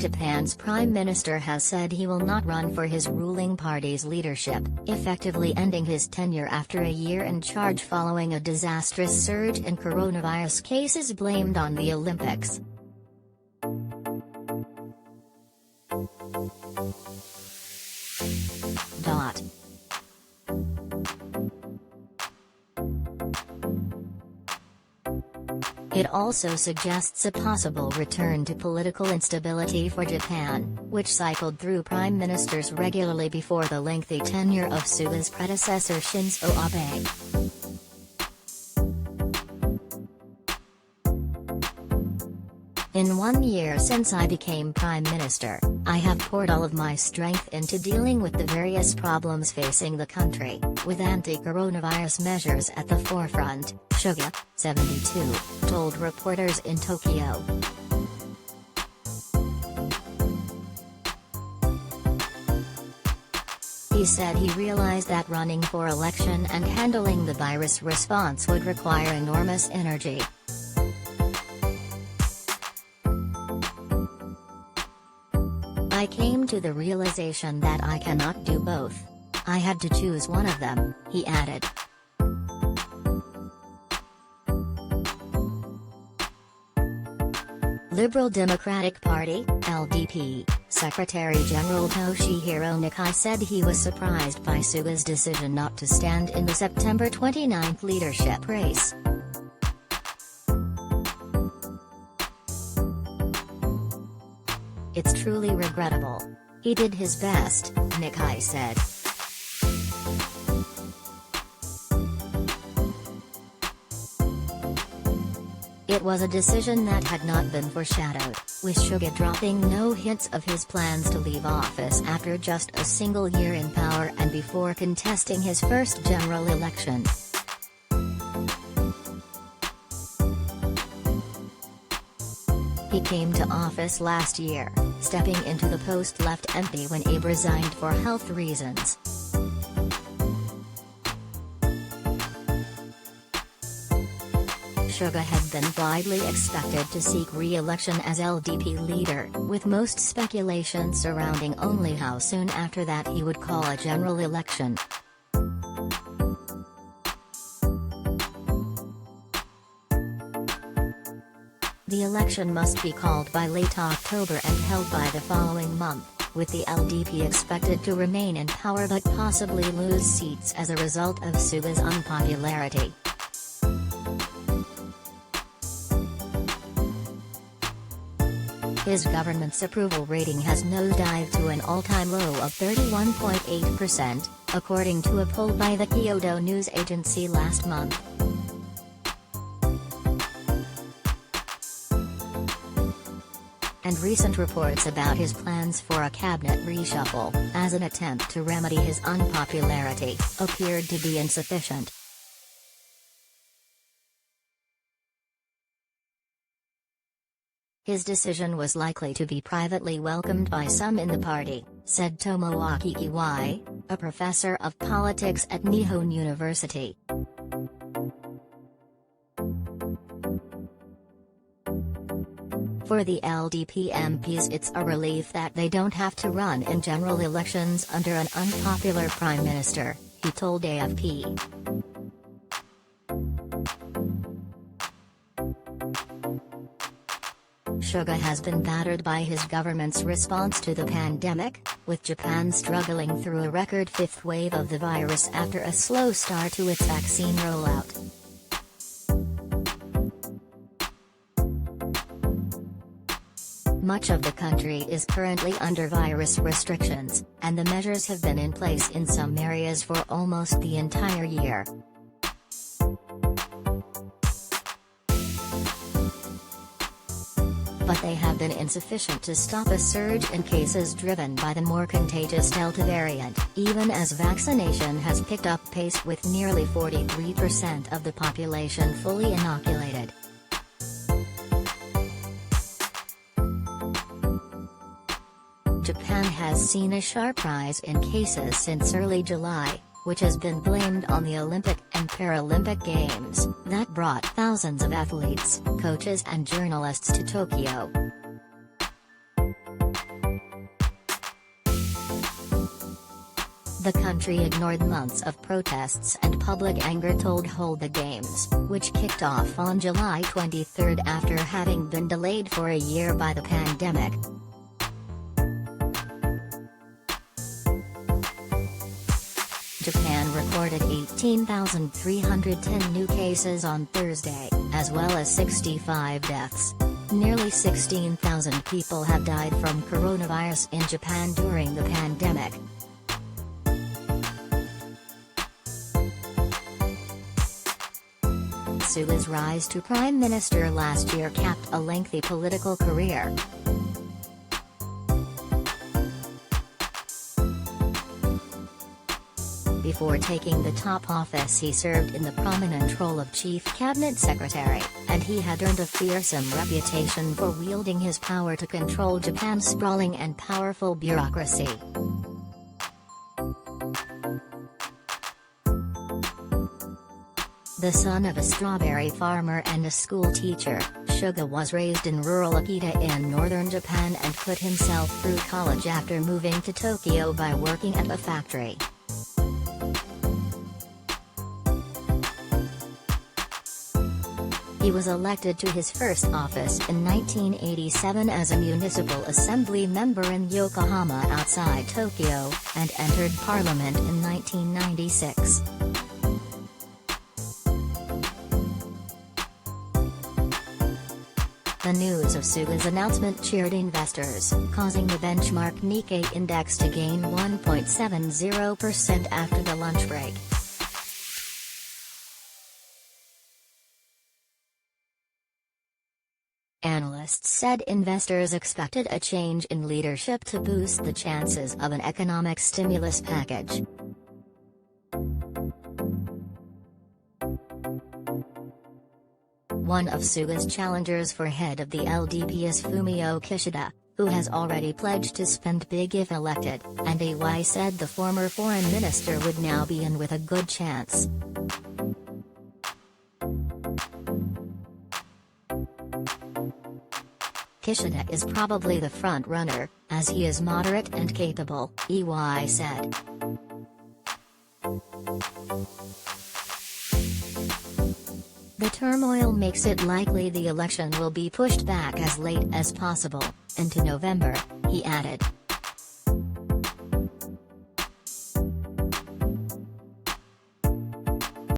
Japan's prime minister has said he will not run for his ruling party's leadership, effectively ending his tenure after a year in charge following a disastrous surge in coronavirus cases blamed on the Olympics. It also suggests a possible return to political instability for Japan, which cycled through prime ministers regularly before the lengthy tenure of Suga's predecessor Shinzo Abe. In 1 year since I became prime minister, I have poured all of my strength into dealing with the various problems facing the country, with anti-coronavirus measures at the forefront, Suga, 72, told reporters in Tokyo. He said he realized that running for election and handling the virus response would require enormous energy. I came to the realization that I cannot do both. I had to choose one of them, he added. Liberal Democratic Party (LDP) Secretary General Toshihiro Nikai said he was surprised by Suga's decision not to stand in the September 29 leadership race. It's truly regrettable. He did his best, Nikai said. It was a decision that had not been foreshadowed, with Suga dropping no hints of his plans to leave office after just a single year in power and before contesting his first general election. He came to office last year, stepping into the post left empty when Abe resigned for health reasons. Suga had been widely expected to seek re-election as LDP leader, with most speculation surrounding only how soon after that he would call a general election. The election must be called by late October and held by the following month, with the LDP expected to remain in power but possibly lose seats as a result of Suga's unpopularity. His government's approval rating has nosedived to an all-time low of 31.8%, according to a poll by the Kyodo news agency last month. And recent reports about his plans for a cabinet reshuffle, as an attempt to remedy his unpopularity, appeared to be insufficient. His decision was likely to be privately welcomed by some in the party, said Tomoaki Iwai, a professor of politics at Nihon University. For the LDP MPs, it's a relief that they don't have to run in general elections under an unpopular prime minister, he told AFP. Suga has been battered by his government's response to the pandemic, with Japan struggling through a record fifth wave of the virus after a slow start to its vaccine rollout. Much of the country is currently under virus restrictions, and the measures have been in place in some areas for almost the entire year. But they have been insufficient to stop a surge in cases driven by the more contagious Delta variant, even as vaccination has picked up pace with nearly 43% of the population fully inoculated. Japan has seen a sharp rise in cases since early July, which has been blamed on the Olympic and Paralympic Games, that brought thousands of athletes, coaches and journalists to Tokyo. The country ignored months of protests and public anger told hold the games, which kicked off on July 23 after having been delayed for a year by the pandemic. Japan recorded 18,310 new cases on Thursday, as well as 65 deaths. Nearly 16,000 people have died from coronavirus in Japan during the pandemic. Suga's rise to prime minister last year capped a lengthy political career. Before taking the top office, he served in the prominent role of chief cabinet secretary, and he had earned a fearsome reputation for wielding his power to control Japan's sprawling and powerful bureaucracy. The son of a strawberry farmer and a school teacher, Suga was raised in rural Akita in northern Japan and put himself through college after moving to Tokyo by working at a factory. He was elected to his first office in 1987 as a municipal assembly member in Yokohama outside Tokyo, and entered parliament in 1996. The news of Suga's announcement cheered investors, causing the benchmark Nikkei index to gain 1.70% after the lunch break. Analysts said investors expected a change in leadership to boost the chances of an economic stimulus package. One of Suga's challengers for head of the LDP is Fumio Kishida, who has already pledged to spend big if elected, and AY said the former foreign minister would now be in with a good chance. Kishida is probably the front-runner, as he is moderate and capable, EY said. The turmoil makes it likely the election will be pushed back as late as possible, into November, he added.